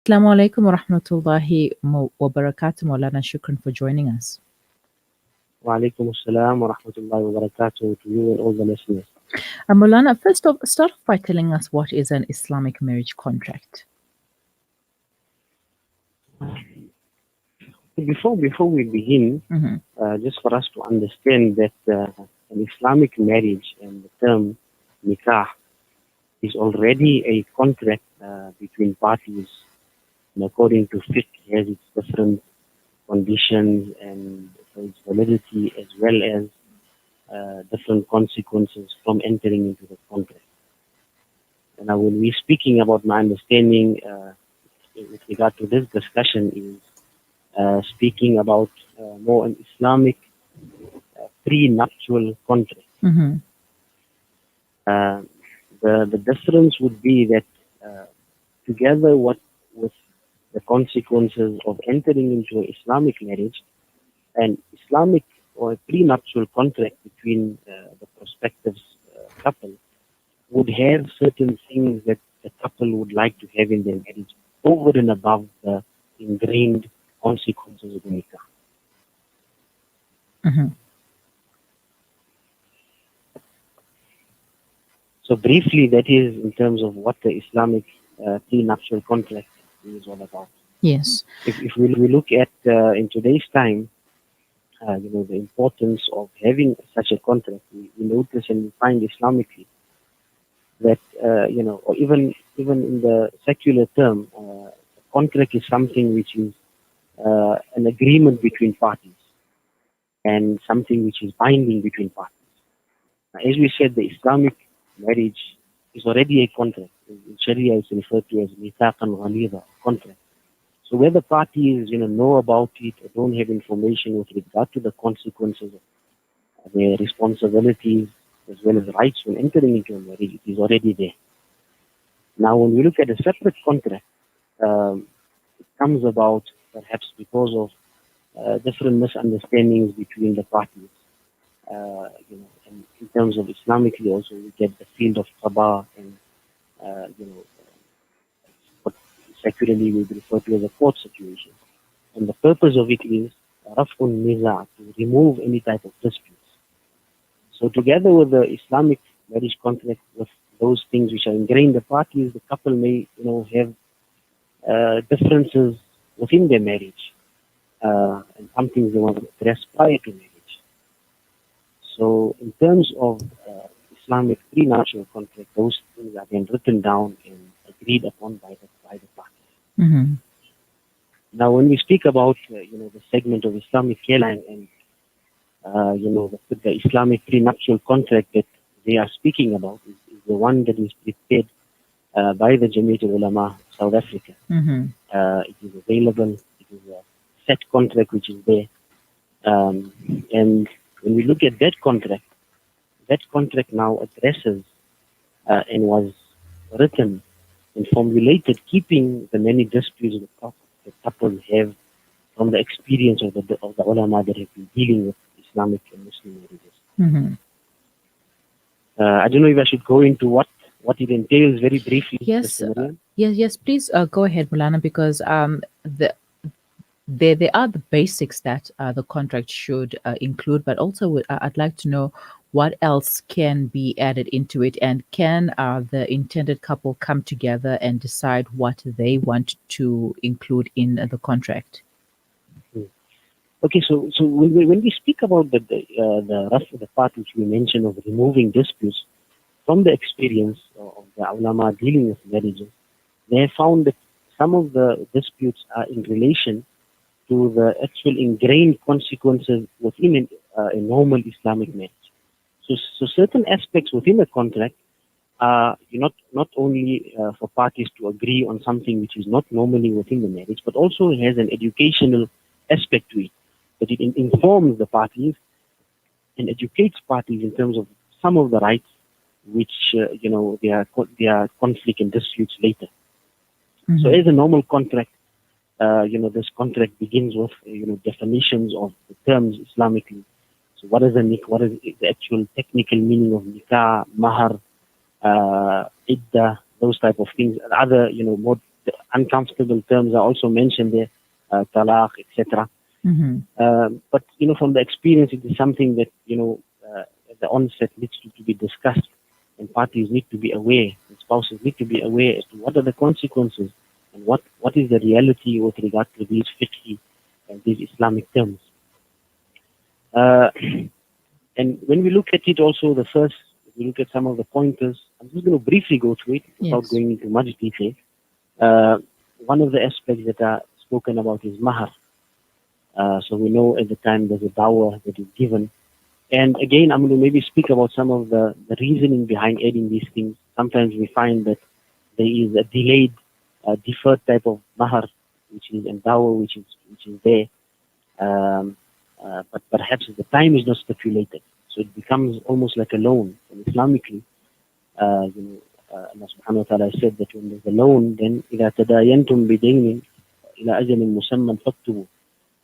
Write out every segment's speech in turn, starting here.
Assalamu alaikum wa rahmatullahi wa barakatuh. Maulana, shukran for joining us. Wa alaikum assalam wa rahmatullahi wa barakatuh to you and all the listeners. Maulana, first off, start off by telling us what is an Islamic marriage contract. Before we begin, just for us to understand that an Islamic marriage and the term nikah is already a contract between parties, and according to fiqh, has its different conditions and its validity as well as different consequences from entering into the contract. And now, when we're speaking about my understanding with regard to this discussion, is speaking about more an Islamic prenuptial contract. The difference would be that together with the consequences of entering into an Islamic marriage, an Islamic or a prenuptial contract between the prospective couple would have certain things that the couple would like to have in their marriage over and above the ingrained consequences of the nikah. So briefly, that is in terms of what the Islamic prenuptial contract is all about. Yes. If we look at in today's time, the importance of having such a contract, we notice and we find Islamically that or even in the secular term, contract is something which is an agreement between parties and something which is binding between parties. Now, as we said, the Islamic marriage is already a contract. In Sharia, it's referred to as mithaqan ghalidha, contract. So whether parties know about it or don't have information with regard to the consequences of their responsibilities as well as rights when entering into a marriage, it is already there. Now, when we look at a separate contract, it comes about perhaps because of different misunderstandings between the parties. And in terms of Islamically also, we get the field of qada and what secularly we refer to as a court situation. And the purpose of it is raf'un niza, to remove any type of disputes. So together with the Islamic marriage contract, with those things which are ingrained, the parties, the couple may have differences within their marriage and some things they want to address prior to marriage. So in terms of Islamic prenuptial contract, those things are then written down and agreed upon by the parties. Now, when we speak about the segment of Islamic Careline and the Islamic prenuptial contract that they are speaking about is the one that is prepared by the Jamiat Ulama South Africa. It is available. It is a set contract which is there. And when we look at that contract now addresses and was written and formulated, keeping the many disputes the couples have from the experience of the ulama that have been dealing with Islamic and Muslim marriages. I don't know if I should go into what it entails very briefly. Yes, yes. Please go ahead, Maulana, because there are the basics that the contract should include, but also I'd like to know what else can be added into it, and can the intended couple come together and decide what they want to include in the contract? Okay, so when we speak about the part which we mentioned of removing disputes, from the experience of the ulama dealing with marriages, they have found that some of the disputes are in relation to the actual ingrained consequences within a normal Islamic marriage. So certain aspects within a contract are not only for parties to agree on something which is not normally within the marriage, but also has an educational aspect to it. That it informs the parties and educates parties in terms of some of the rights which there are conflict and disputes later. So as a normal contract, this contract begins with definitions of the terms Islamically. So what is the actual technical meaning of nikah, mahar, iddah, those type of things, and other uncomfortable terms are also mentioned there, talaq, etc. But from the experience, it is something that at the onset needs to be discussed, and parties need to be aware, and spouses need to be aware as to what are the consequences and what is the reality with regard to these fiqh and these Islamic terms. And when we look at it also, if we look at some of the pointers, I'm just going to briefly go through it without going into much detail. One of the aspects that are spoken about is mahar. So we know at the time there's a dawah that is given. And again, I'm going to maybe speak about some of the reasoning behind adding these things. Sometimes we find that there is a delayed, deferred type of mahar, which is in dawah, which is there. But perhaps the time is not stipulated. So it becomes almost like a loan. And Islamically, Allah subhanahu wa ta'ala said that when there's a loan, then إِذَا تَدَايَنْتُمْ بِدَيْنٍ إِلَى أَجَلٍ مُسَمًّى فَاكْتُبُوا.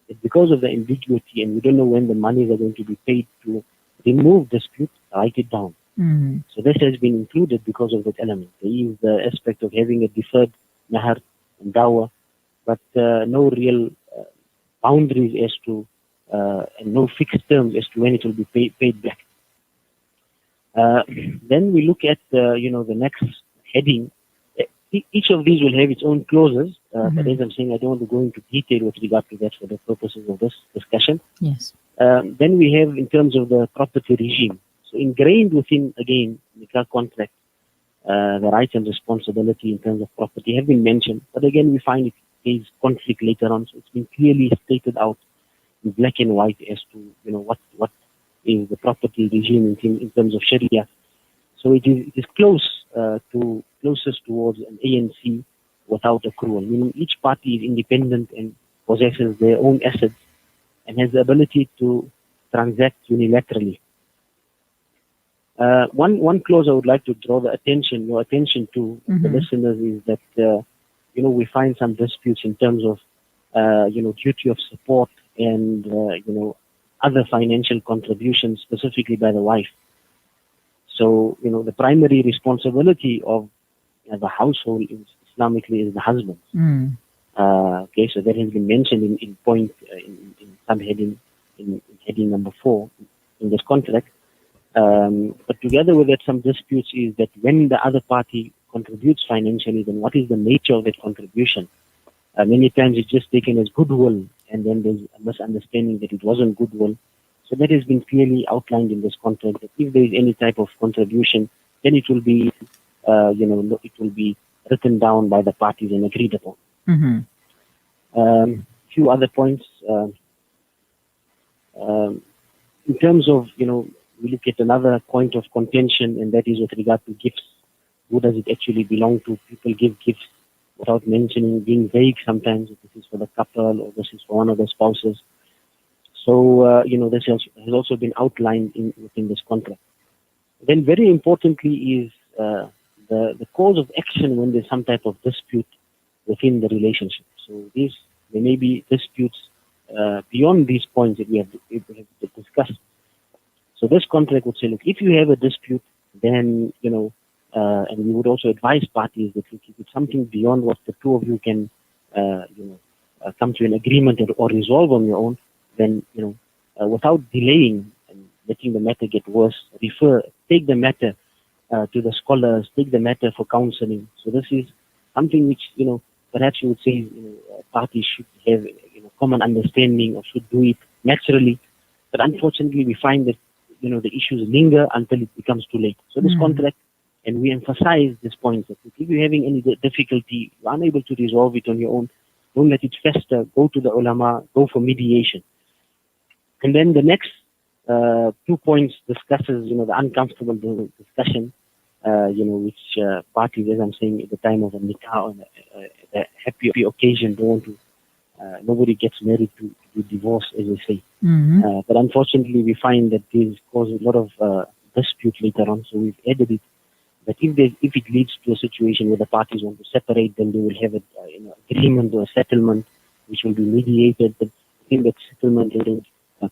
It's because of the ambiguity and we don't know when the monies are going to be paid to remove dispute, write it down. So this has been included because of that element. There is the aspect of having a deferred mahar and dawah, but no real boundaries as to, and no fixed terms as to when it will be paid back. Then we look at the next heading. Each of these will have its own clauses, but as I'm saying, I don't want to go into detail with regard to that for the purposes of this discussion. Yes. Then we have in terms of the property regime. So ingrained within, again, nikah contract, the rights and responsibility in terms of property have been mentioned, but again, we find it is conflict later on. So it's been clearly stated out in black and white as to what is the property regime in terms of Sharia. So it is closest towards an ANC without accrual, meaning each party is independent and possesses their own assets and has the ability to transact unilaterally. One clause I would like to draw your attention to, the listeners, is that we find some disputes in terms of duty of support and other financial contributions, specifically by the wife. So the primary responsibility of the household Islamically is the husband. Okay, so that has been mentioned in subheading in heading number 4 in this contract. But together with that, some disputes is that when the other party contributes financially, then what is the nature of that contribution? Many times it's just taken as goodwill, and then there's a misunderstanding that it wasn't goodwill. So that has been clearly outlined in this contract, that if there is any type of contribution, then it will be, it will be written down by the parties and agreed upon. Few other points. In terms of, we look at another point of contention, and that is with regard to gifts. Who does it actually belong to? People give gifts without mentioning, being vague sometimes. This is for the couple or this is for one of the spouses. So, this has also been outlined within this contract. Then very importantly is the cause of action when there's some type of dispute within the relationship. So there may be disputes beyond these points that we have discussed. So this contract would say, look, if you have a dispute, then, and we would also advise parties that if it's something beyond what the two of you can, come to an agreement or resolve on your own, then, without delaying and letting the matter get worse, take the matter to the scholars, take the matter for counseling. So this is something which, perhaps you would say, parties should have, common understanding or should do it naturally. But unfortunately, we find that, the issues linger until it becomes too late. So this contract, and we emphasize this point, that if you're having any difficulty, you're unable to resolve it on your own, don't let it fester, go to the ulama, go for mediation. And then the next 2 points discusses, the uncomfortable discussion, which parties, as I'm saying, at the time of a nikah, on a happy occasion, don't want to, nobody gets married to divorce, as they say. But unfortunately, we find that this causes a lot of dispute later on, so we've added it. But if it leads to a situation where the parties want to separate, then they will have an agreement or a settlement, which will be mediated. But in that settlement, they will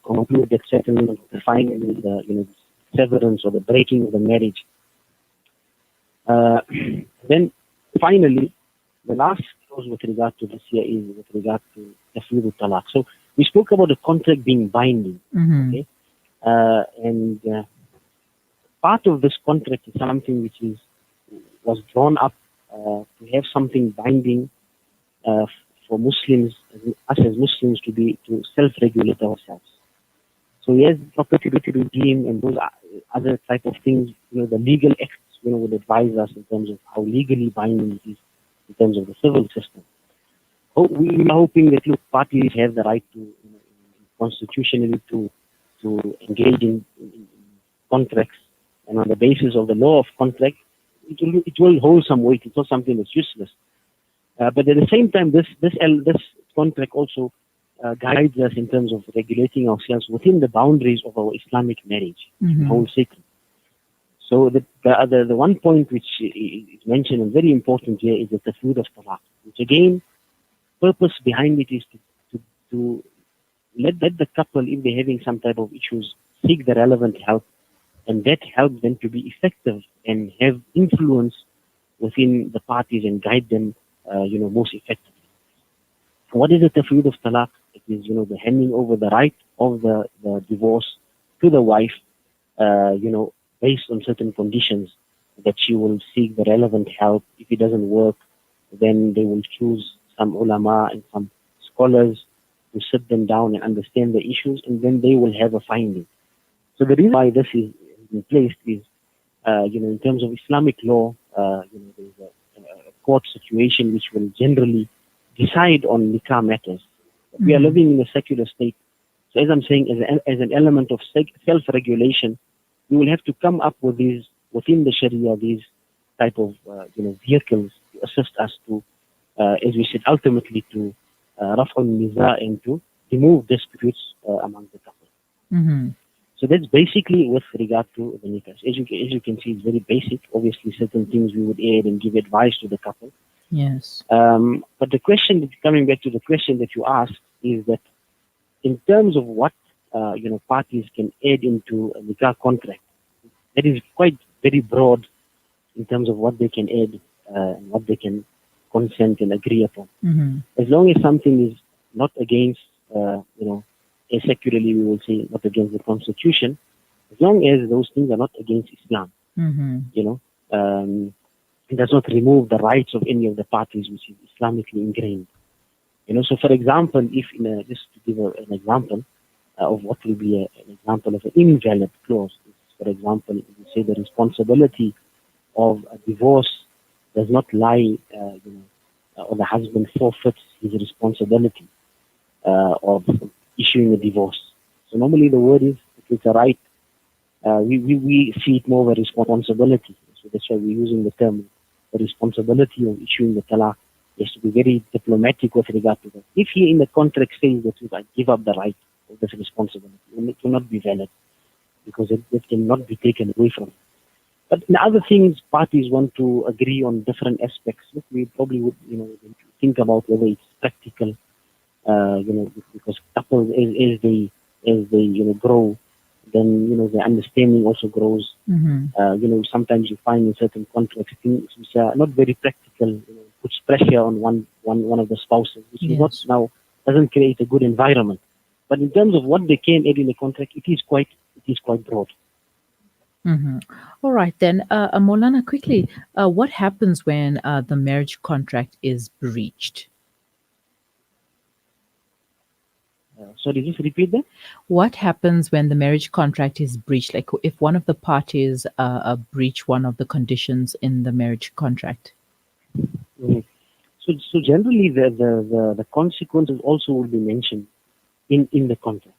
conclude that settlement, define the severance or the breaking of the marriage. Then finally, the last goes with regard to this here is with regard to tafwid talaq. So we spoke about the contract being binding, okay, and part of this contract is something which was drawn up to have something binding for Muslims, us as Muslims, to self-regulate ourselves. So yes, property regime and those other type of things, the legal acts, would advise us in terms of how legally binding it is in terms of the civil system. We are hoping that parties have the right to, constitutionally to engage in contracts, and on the basis of the law of contract, it will hold some weight. It's not something that's useless. But at the same time, this contract also guides us in terms of regulating ourselves within the boundaries of our Islamic marriage, the whole sacred. So the one point which is mentioned and very important here is the tafwid of talaq, which again, purpose behind it is to let the couple, if they're having some type of issues, seek the relevant help, and that helps them to be effective and have influence within the parties and guide them, most effectively. What is the tafwid of talaq? It is, the handing over the right of the divorce to the wife, based on certain conditions, that she will seek the relevant help. If it doesn't work, then they will choose some ulama and some scholars to sit them down and understand the issues, and then they will have a finding. So the reason why this is in place is, in terms of Islamic law, there's a court situation which will generally decide on nikah matters. We are living in a secular state. So as I'm saying, as an element of self-regulation, we will have to come up with these, within the Sharia, these type of, vehicles to assist us to, as we said, ultimately to raf'ul niza and to remove disputes among the couple. So that's basically with regard to the nikah. As you can see, it's very basic. Obviously, certain things we would add and give advice to the couple. Yes. But the question, coming back to the question that you asked, is that in terms of what parties can add into a nikah contract, that is quite very broad in terms of what they can add and what they can consent and agree upon. As long as something is not against, secularly we will say not against the constitution, as long as those things are not against Islam, it does not remove the rights of any of the parties which is Islamically ingrained. So for example, if just to give an example of what will be an example of an invalid clause, for example, if you say the responsibility of a divorce does not lie, or the husband forfeits his responsibility of issuing a divorce. So normally the word is, if it's a right, we see it more of a responsibility. So that's why we're using the term, the responsibility of issuing the talaq. He has to be very diplomatic with regard to that. If he in the contract says that I give up the right of this responsibility, it will not be valid, because it cannot be taken away from him. But in other things, parties want to agree on different aspects. We probably would, think about whether it's practical, because couples, as they grow, then, the understanding also grows. Sometimes you find in certain contracts things which are not very practical, puts pressure on one of the spouses, which is not now, doesn't create a good environment. But in terms of what they can add in the contract, it is quite broad. All right, then, Maulana, quickly, what happens when the marriage contract is breached? Sorry, just repeat that. What happens when the marriage contract is breached? Like if one of the parties breach one of the conditions in the marriage contract? So generally, the consequences also will be mentioned in the contract.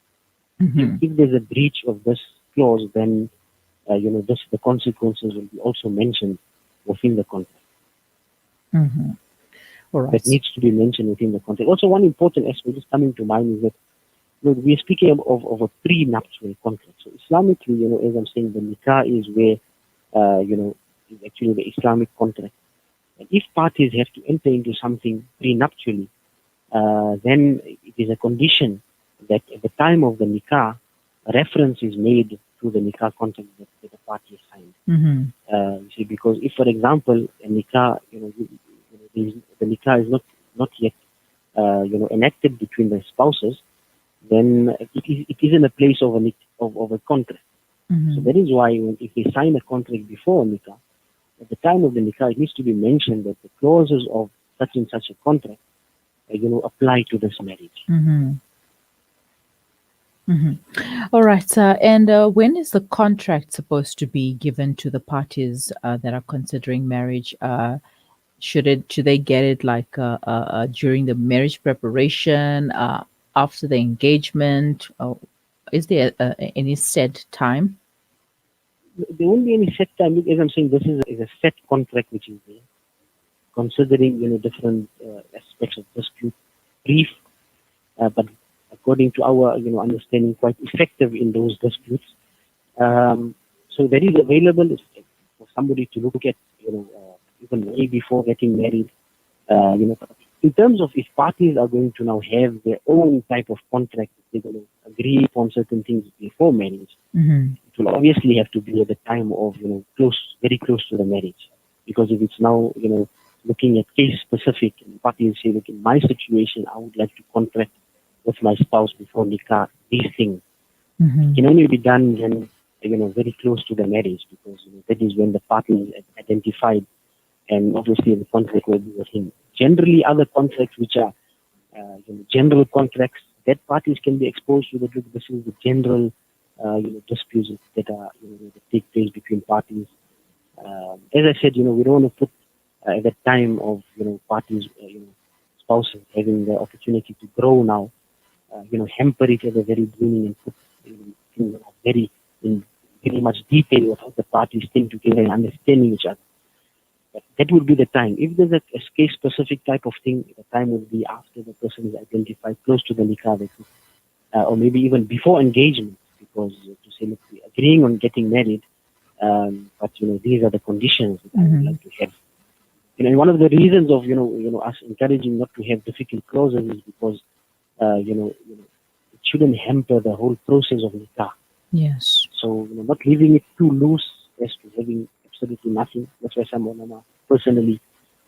If there's a breach of this clause, then the consequences will be also mentioned within the contract. All right. That needs to be mentioned within the contract. Also, one important aspect just coming to mind is that we are speaking of a pre-nuptial contract. So Islamically, as I'm saying, the nikah is where is actually the Islamic contract. And if parties have to enter into something pre-nuptially, then it is a condition that at the time of the nikah, reference is made to the nikah contract that the party has signed. You see, because if, for example, a nikah, the nikah is not not yet enacted between the spouses, then it is in a place of a contract. So that is why if they sign a contract before nikah, at the time of the nikah, it needs to be mentioned that the clauses of such and such a contract, apply to this marriage. All right. And when is the contract supposed to be given to the parties that are considering marriage? Should they get it like during the marriage preparation, after the engagement? Or is there any set time? There won't be any set time. As I'm saying, this is a set contract which is there, considering different aspects of dispute, brief, but according to our understanding, quite effective in those disputes. So that is available for somebody to look at, even way before getting married. In terms of if parties are going to now have their own type of contract, they're going to agree upon certain things before marriage. It will obviously have to be at the time of, very close to the marriage. Because if it's now, looking at case specific, and parties say, look, in my situation, I would like to contract with my spouse before nikah, these things. It can only be done when, very close to the marriage, because that is when the partner is identified, and obviously the contract will be with him. Generally, other contracts which are general contracts, that parties can be exposed to. That this is the general disputes that are that take place between parties. As I said, we don't want to put at the time of parties, spouses having the opportunity to grow now, hamper it at the very beginning and put things in very much detail of how the parties think together and understanding each other. But that would be the time. If there's a case-specific type of thing, the time would be after the person is identified, close to the nikah, or maybe even before engagement, because to say, look, we're agreeing on getting married, but these are the conditions that I would like to have. And one of the reasons of us encouraging not to have difficult clauses is because it shouldn't hamper the whole process of nikah. Yes. So not leaving it too loose as to having absolutely nothing. That's why some ulama personally,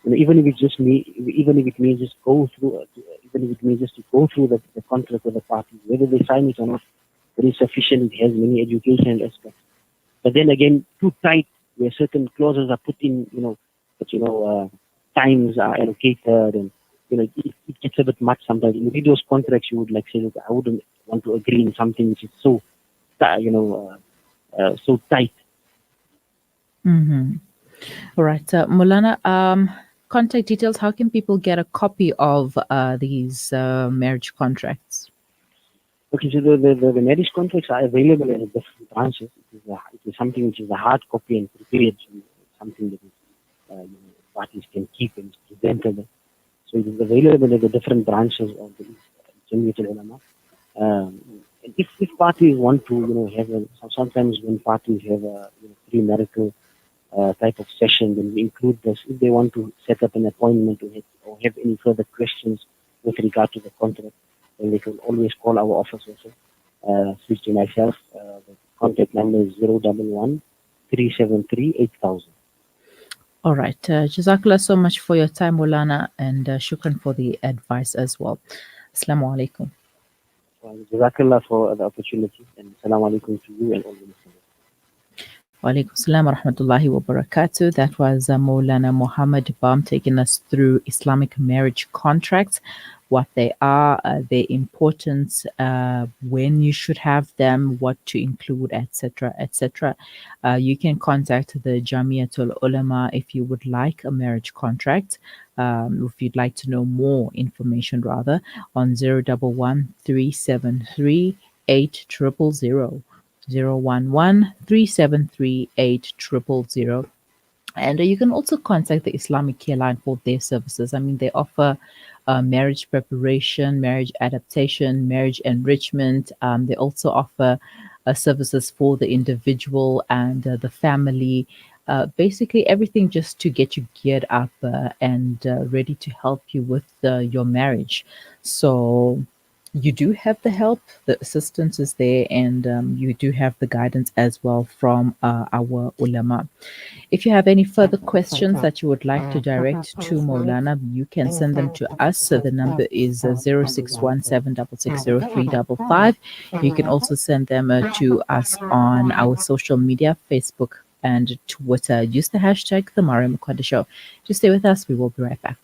even if it just even if it means just go through, even if it means just to go through the contract with the parties, whether they sign it or not, it is sufficient. It has many educational aspects. But then again, too tight, where certain clauses are put in, but times are allocated, and it gets a bit much sometimes. In those contracts, you would like say, look, I wouldn't want to agree in something which is so, so tight. All right, Mulana, contact details. How can people get a copy of these marriage contracts? Okay, so the marriage contracts are available in different branches. It is something which is a hard copy and prepared, something that is, parties can keep and is presentable. So it is available at the different branches of the Jamiat Ulama. And if parties want to, have sometimes when parties have a premarital type of session, then we include this. If they want to set up an appointment or have any further questions with regard to the contract, then they can always call our office also. Switch to myself. The contact number is 011 373 8000. All right. Jazakallah so much for your time, Mulana, and shukran for the advice as well. Assalamu alaikum. Jazakallah for the opportunity, and assalamu alaikum to you and all the listeners. Wa alaikum salam wa rahmatullahi wa barakatuh. That was Maulana Muhammed Bham taking us through Islamic marriage contracts, what they are, their importance, when you should have them, what to include, etc., etc. You can contact the Jamiatul Ulama if you would like a marriage contract, if you'd like to know more information rather, on 011 373 8000. 011 373 8000. And you can also contact the Islamic Careline for their services. I mean, they offer marriage preparation, marriage adaptation, marriage enrichment. They also offer services for the individual and the family. Basically, everything just to get you geared up and ready to help you with your marriage. So you do have the help, the assistance is there, and you do have the guidance as well from our ulama. If you have any further questions that you would like to direct to Maulana, you can send them to us. So the number is 0617660355. You can also send them to us on our social media, Facebook and Twitter. Use the hashtag The Maryam Mkwanda Show. Just stay with us. We will be right back.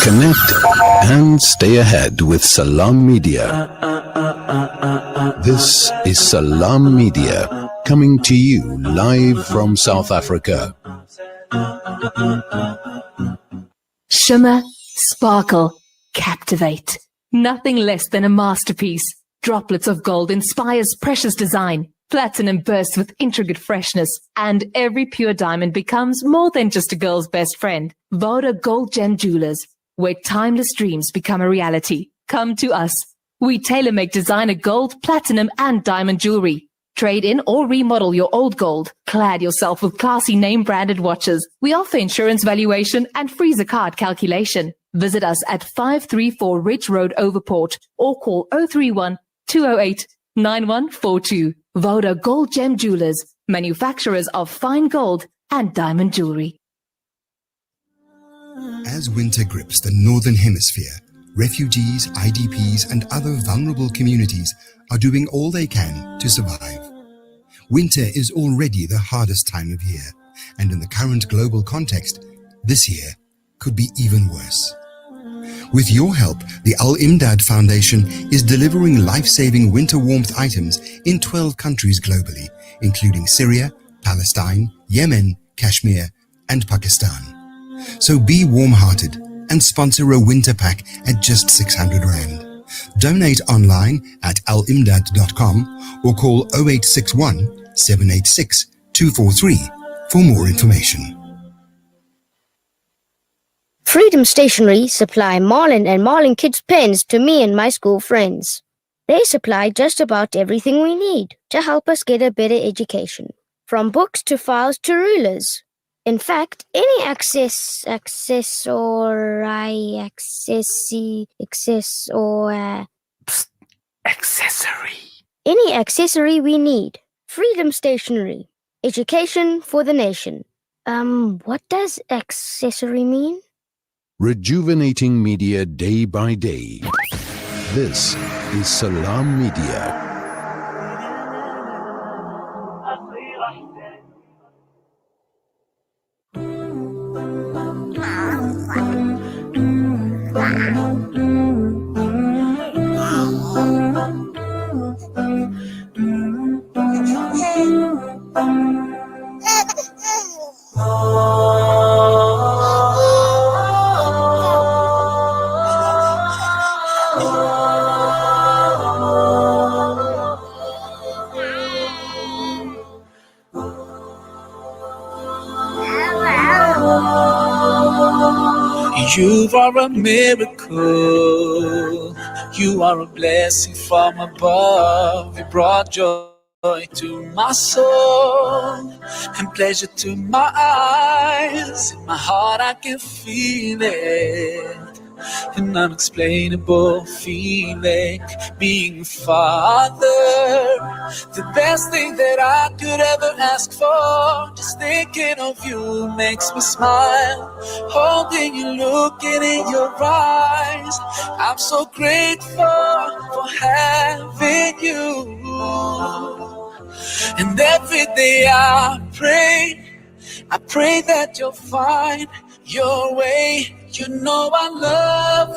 Connect and stay ahead with Salam Media. This is Salam Media coming to you live from South Africa. Shimmer, sparkle, captivate. Nothing less than a masterpiece. Droplets of gold inspires precious design. Platinum bursts with intricate freshness, and every pure diamond becomes more than just a girl's best friend. Voda Gold Gem Jewelers, where timeless dreams become a reality. Come to us. We tailor-make designer gold, platinum, and diamond jewelry. Trade in or remodel your old gold. Clad yourself with classy name-branded watches. We offer insurance valuation and free zakat calculation. Visit us at 534 Ridge Road, Overport, or call 031 208 9142. Voda Gold Gem Jewelers, manufacturers of fine gold and diamond jewelry. As winter grips the Northern Hemisphere, refugees, IDPs, and other vulnerable communities are doing all they can to survive. Winter is already the hardest time of year, and in the current global context, this year could be even worse. With your help, the Al-Imdad Foundation is delivering life-saving winter warmth items in 12 countries globally, including Syria, Palestine, Yemen, Kashmir, and Pakistan. So be warm-hearted and sponsor a winter pack at just 600 Rand. Donate online at alimdad.com or call 0861 786 243 for more information. Freedom Stationery supply Marlin and Marlin Kids pens to me and my school friends. They supply just about everything we need to help us get a better education, from books to files to rulers. In fact, any any accessory we need. Freedom Stationery. Education for the nation. What does accessory mean? Rejuvenating media day by day. This is Salam Media. You are a miracle. You are a blessing from above. You brought joy to my soul and pleasure to my eyes. In my heart I can feel it. An unexplainable feeling, being father, the best thing that I could ever ask for. Just thinking of you makes me smile. Holding you, looking in your eyes, I'm so grateful for having you. And every day I pray that you'll find your way. You know I love